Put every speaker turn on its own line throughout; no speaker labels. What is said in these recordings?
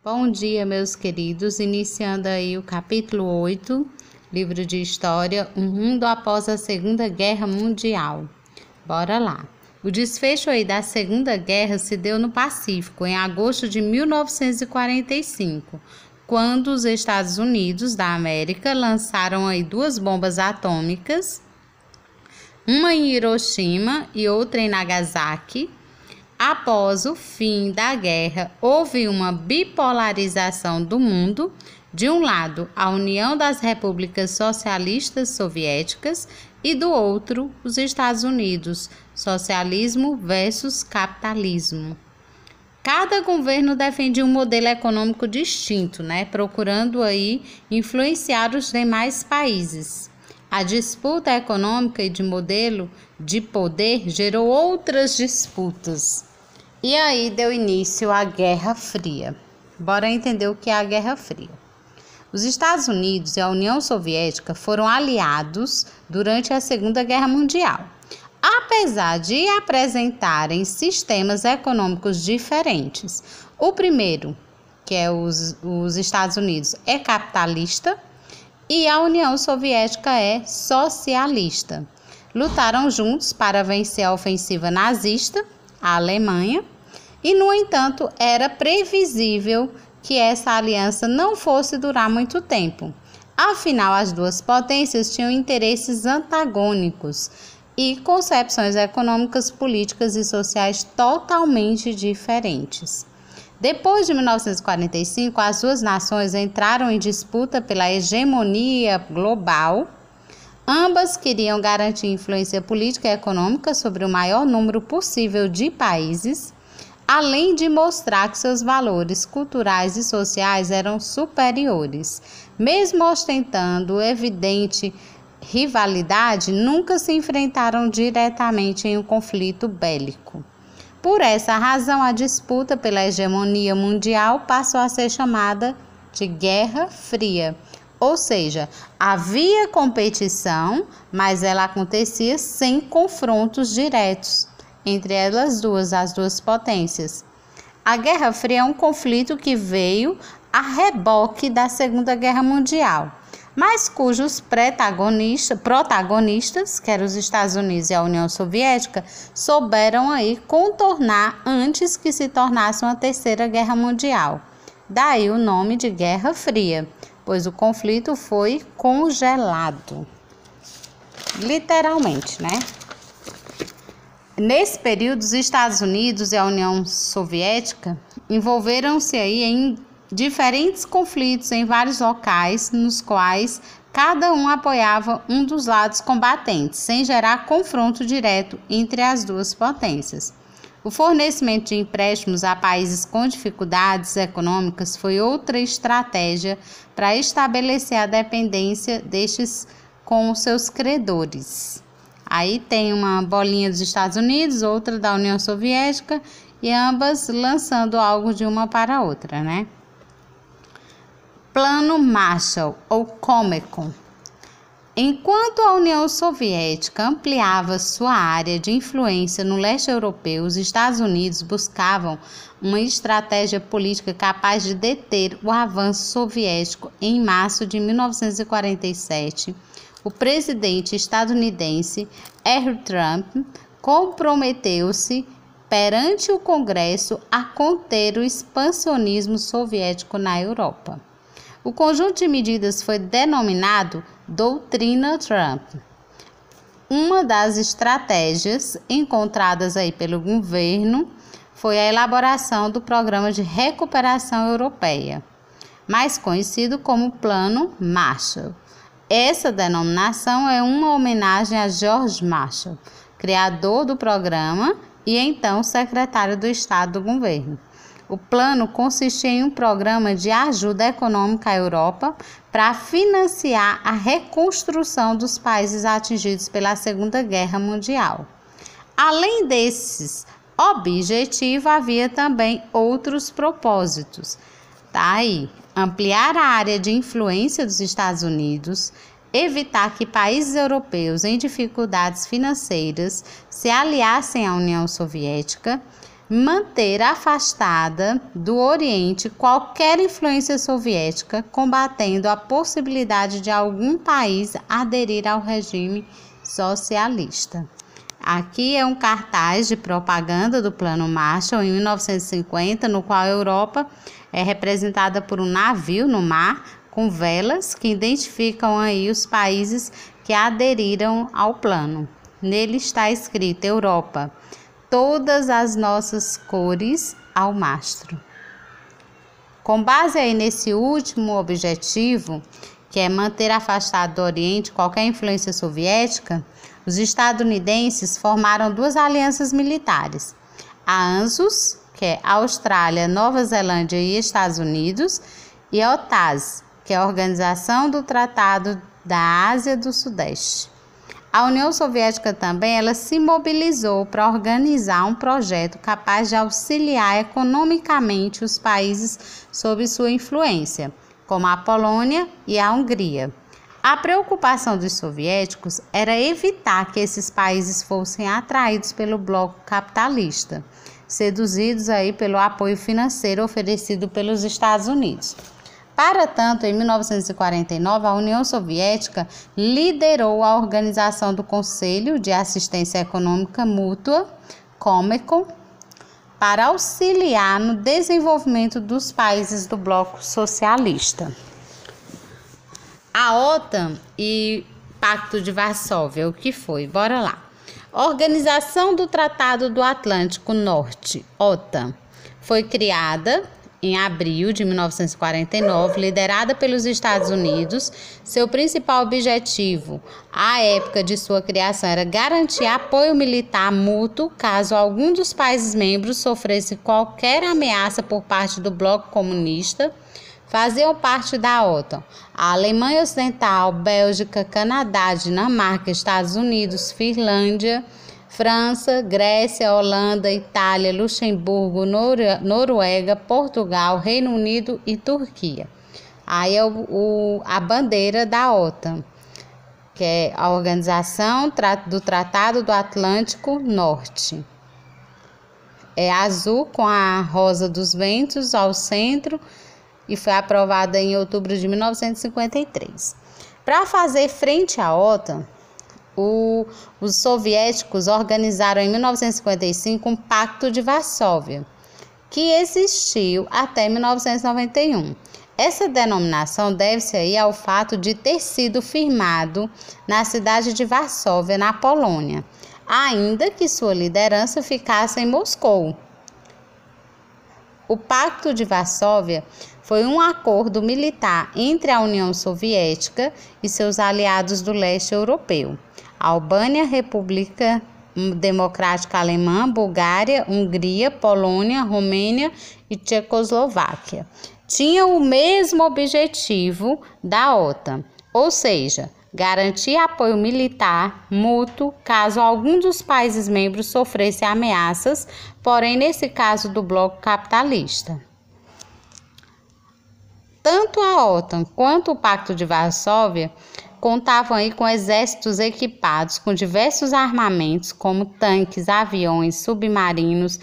Bom dia, meus queridos. Iniciando aí o capítulo 8, livro de História, Um Mundo após a Segunda Guerra Mundial. Bora lá. O desfecho aí da Segunda Guerra se deu no Pacífico, em agosto de 1945, quando os Estados Unidos da América lançaram aí 2 bombas atômicas, uma em Hiroshima e outra em Nagasaki. Após o fim da guerra, houve uma bipolarização do mundo. De um lado, a União das Repúblicas Socialistas Soviéticas e do outro, os Estados Unidos, socialismo versus capitalismo. Cada governo defendia um modelo econômico distinto, procurando aí influenciar os demais países. A disputa econômica e de modelo de poder gerou outras disputas. E aí deu início à Guerra Fria. Bora entender o que é a Guerra Fria. Os Estados Unidos e a União Soviética foram aliados durante a Segunda Guerra Mundial. Apesar de apresentarem sistemas econômicos diferentes. O primeiro, que é os Estados Unidos, é capitalista e a União Soviética é socialista. Lutaram juntos para vencer a ofensiva nazista, a Alemanha, e, no entanto, era previsível que essa aliança não fosse durar muito tempo. Afinal, as duas potências tinham interesses antagônicos e concepções econômicas, políticas e sociais totalmente diferentes. Depois de 1945, as duas nações entraram em disputa pela hegemonia global. Ambas queriam garantir influência política e econômica sobre o maior número possível de países, além de mostrar que seus valores culturais e sociais eram superiores. Mesmo ostentando evidente rivalidade, nunca se enfrentaram diretamente em um conflito bélico. Por essa razão, a disputa pela hegemonia mundial passou a ser chamada de Guerra Fria. Ou seja, havia competição, mas ela acontecia sem confrontos diretos entre as duas potências. A Guerra Fria é um conflito que veio a reboque da Segunda Guerra Mundial, mas cujos protagonistas, que eram os Estados Unidos e a União Soviética, souberam aí contornar antes que se tornasse uma Terceira Guerra Mundial. Daí o nome de Guerra Fria, pois o conflito foi congelado, literalmente, Nesse período, os Estados Unidos e a União Soviética envolveram-se aí em diferentes conflitos em vários locais, nos quais cada um apoiava um dos lados combatentes, sem gerar confronto direto entre as duas potências. O fornecimento de empréstimos a países com dificuldades econômicas foi outra estratégia para estabelecer a dependência destes com os seus credores. Aí tem uma bolinha dos Estados Unidos, outra da União Soviética, e ambas lançando algo de uma para a outra, Plano Marshall, ou Comecon. Enquanto a União Soviética ampliava sua área de influência no leste europeu, os Estados Unidos buscavam uma estratégia política capaz de deter o avanço soviético. Em março de 1947, o presidente estadunidense Harry Trump comprometeu-se perante o Congresso a conter o expansionismo soviético na Europa. O conjunto de medidas foi denominado Doutrina Trump. Uma das estratégias encontradas aí pelo governo foi a elaboração do Programa de Recuperação Europeia, mais conhecido como Plano Marshall. Essa denominação é uma homenagem a George Marshall, criador do programa e então secretário do Estado do governo. O plano consistia em um programa de ajuda econômica à Europa para financiar a reconstrução dos países atingidos pela Segunda Guerra Mundial. Além desses objetivos, havia também outros propósitos. Ampliar a área de influência dos Estados Unidos, evitar que países europeus em dificuldades financeiras se aliassem à União Soviética, manter afastada do Oriente qualquer influência soviética, combatendo a possibilidade de algum país aderir ao regime socialista. Aqui é um cartaz de propaganda do Plano Marshall em 1950, no qual a Europa é representada por um navio no mar com velas que identificam aí os países que aderiram ao plano. Nele está escrito Europa, todas as nossas cores ao mastro. Com base aí nesse último objetivo, que é manter afastado do Oriente qualquer influência soviética, os estadunidenses formaram duas alianças militares, a ANZUS, que é Austrália, Nova Zelândia e Estados Unidos, e a OTAS, que é a Organização do Tratado da Ásia do Sudeste. A União Soviética também ela se mobilizou para organizar um projeto capaz de auxiliar economicamente os países sob sua influência, como a Polônia e a Hungria. A preocupação dos soviéticos era evitar que esses países fossem atraídos pelo bloco capitalista, seduzidos aí pelo apoio financeiro oferecido pelos Estados Unidos. Para tanto, em 1949, a União Soviética liderou a organização do Conselho de Assistência Econômica Mútua, Comecon, para auxiliar no desenvolvimento dos países do bloco socialista. A OTAN e Pacto de Varsóvia, o que foi? Bora lá. Organização do Tratado do Atlântico Norte, OTAN, foi criada em abril de 1949, liderada pelos Estados Unidos. Seu principal objetivo, à época de sua criação, era garantir apoio militar mútuo caso algum dos países membros sofresse qualquer ameaça por parte do bloco comunista. Faziam parte da OTAN a Alemanha Ocidental, Bélgica, Canadá, Dinamarca, Estados Unidos, Finlândia, França, Grécia, Holanda, Itália, Luxemburgo, Noruega, Portugal, Reino Unido e Turquia. Aí é a bandeira da OTAN, que é a Organização do Tratado do Atlântico Norte. É azul com a rosa dos ventos ao centro e foi aprovada em outubro de 1953. Para fazer frente à OTAN, os soviéticos organizaram em 1955 um Pacto de Varsóvia, que existiu até 1991. Essa denominação deve-se aí ao fato de ter sido firmado na cidade de Varsóvia, na Polônia, ainda que sua liderança ficasse em Moscou. O Pacto de Varsóvia foi um acordo militar entre a União Soviética e seus aliados do leste europeu: Albânia, República Democrática Alemã, Bulgária, Hungria, Polônia, Romênia e Tchecoslováquia. Tinha o mesmo objetivo da OTAN, ou seja, garantir apoio militar mútuo caso algum dos países membros sofresse ameaças, porém nesse caso do bloco capitalista. Tanto a OTAN quanto o Pacto de Varsóvia contavam aí com exércitos equipados com diversos armamentos, como tanques, aviões, submarinos,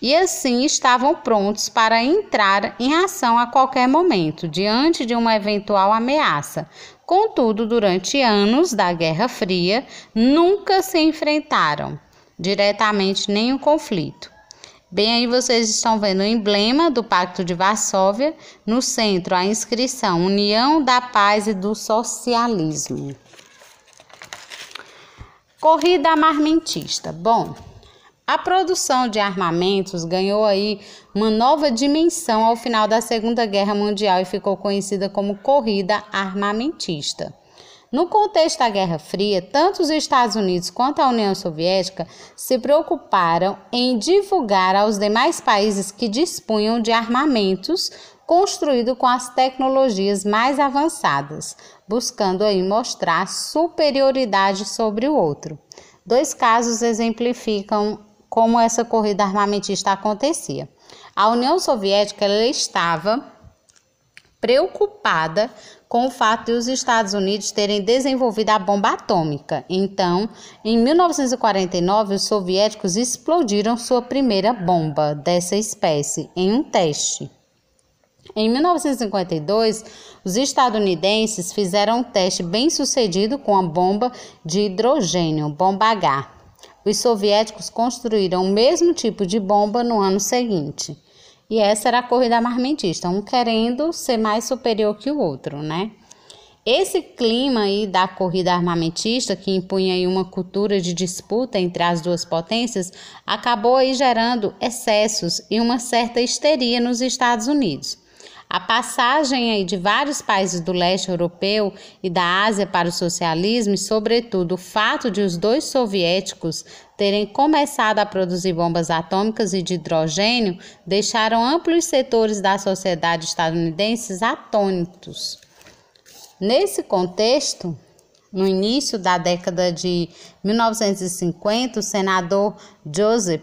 e assim estavam prontos para entrar em ação a qualquer momento, diante de uma eventual ameaça. Contudo, durante anos da Guerra Fria, nunca se enfrentaram diretamente nenhum conflito. Bem, aí vocês estão vendo o emblema do Pacto de Varsóvia, no centro a inscrição União da Paz e do Socialismo. Corrida armamentista. Bom, a produção de armamentos ganhou aí uma nova dimensão ao final da Segunda Guerra Mundial e ficou conhecida como corrida armamentista. No contexto da Guerra Fria, tanto os Estados Unidos quanto a União Soviética se preocuparam em divulgar aos demais países que dispunham de armamentos construídos com as tecnologias mais avançadas, buscando aí mostrar superioridade sobre o outro. Dois casos exemplificam como essa corrida armamentista acontecia. A União Soviética ela estava preocupada com o fato de os Estados Unidos terem desenvolvido a bomba atômica. Então, em 1949, os soviéticos explodiram sua primeira bomba dessa espécie em um teste. Em 1952, os estadunidenses fizeram um teste bem-sucedido com a bomba de hidrogênio, bomba H. Os soviéticos construíram o mesmo tipo de bomba no ano seguinte. E essa era a corrida armamentista, um querendo ser mais superior que o outro, né? Esse clima aí da corrida armamentista, que impunha aí uma cultura de disputa entre as duas potências, acabou aí gerando excessos e uma certa histeria nos Estados Unidos. A passagem aí de vários países do leste europeu e da Ásia para o socialismo e, sobretudo, o fato de os dois soviéticos terem começado a produzir bombas atômicas e de hidrogênio deixaram amplos setores da sociedade estadunidense atônitos. Nesse contexto, no início da década de 1950, o senador Joseph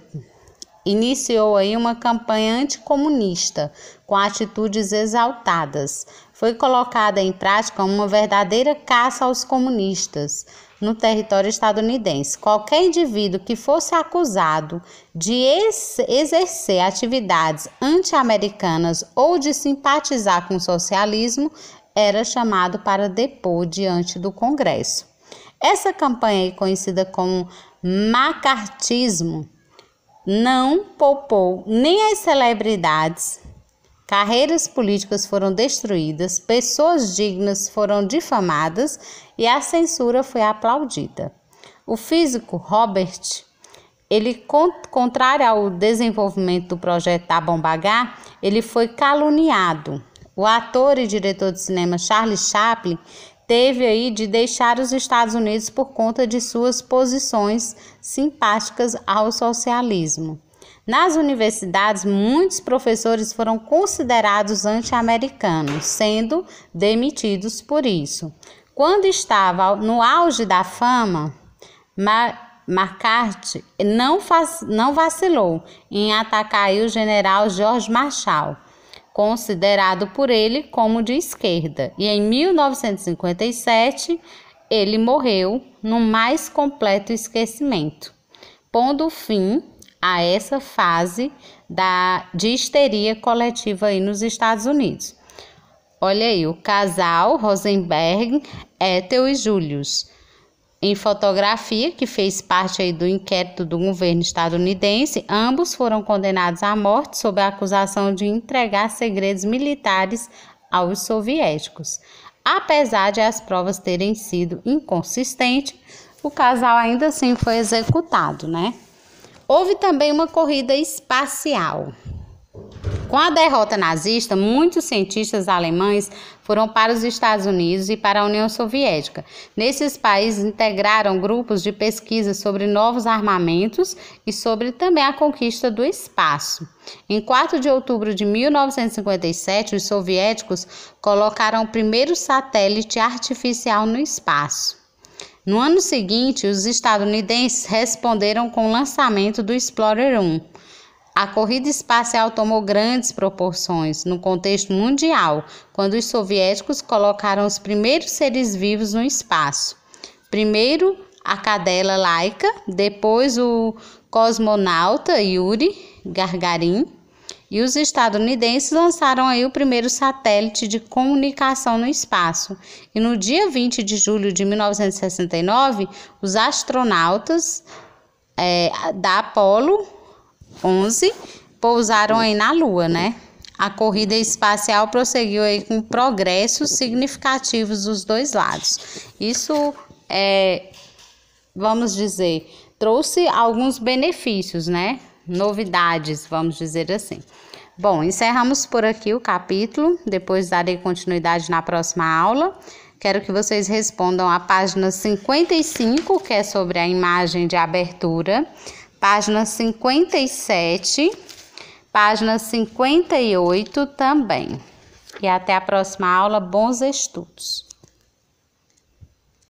iniciou aí uma campanha anticomunista com atitudes exaltadas. Foi colocada em prática uma verdadeira caça aos comunistas no território estadunidense. Qualquer indivíduo que fosse acusado de exercer atividades anti-americanas ou de simpatizar com o socialismo era chamado para depor diante do Congresso. Essa campanha, conhecida como macartismo, não poupou nem as celebridades, carreiras políticas foram destruídas, pessoas dignas foram difamadas e a censura foi aplaudida. O físico Robert, contrário ao desenvolvimento do projeto da bomba H, ele foi caluniado. O ator e diretor de cinema Charlie Chaplin teve aí de deixar os Estados Unidos por conta de suas posições simpáticas ao socialismo. Nas universidades, muitos professores foram considerados anti-americanos, sendo demitidos por isso. Quando estava no auge da fama, McCarthy não vacilou em atacar o general George Marshall, considerado por ele como de esquerda, e em 1957 ele morreu no mais completo esquecimento, pondo fim a essa fase de histeria coletiva aí nos Estados Unidos. Olha aí, o casal Rosenberg, Ethel e Julius, em fotografia, que fez parte aí do inquérito do governo estadunidense, ambos foram condenados à morte sob a acusação de entregar segredos militares aos soviéticos. Apesar de as provas terem sido inconsistentes, o casal ainda assim foi executado, né? Houve também uma corrida espacial. Com a derrota nazista, muitos cientistas alemães foram para os Estados Unidos e para a União Soviética. Nesses países integraram grupos de pesquisa sobre novos armamentos e sobre também a conquista do espaço. Em 4 de outubro de 1957, os soviéticos colocaram o primeiro satélite artificial no espaço. No ano seguinte, os estadunidenses responderam com o lançamento do Explorer 1. A corrida espacial tomou grandes proporções no contexto mundial, quando os soviéticos colocaram os primeiros seres vivos no espaço. Primeiro a cadela Laika, depois o cosmonauta Yuri Gagarin, e os estadunidenses lançaram aí o primeiro satélite de comunicação no espaço. E no dia 20 de julho de 1969, os astronautas da Apollo 11 pousaram aí na Lua, né? A corrida espacial prosseguiu aí com progressos significativos dos dois lados. Isso, vamos dizer, trouxe alguns benefícios, né? Novidades, vamos dizer assim. Bom, encerramos por aqui o capítulo, depois darei continuidade na próxima aula. Quero que vocês respondam a página 55, que é sobre a imagem de abertura, página 57, página 58 também. E até a próxima aula, bons estudos!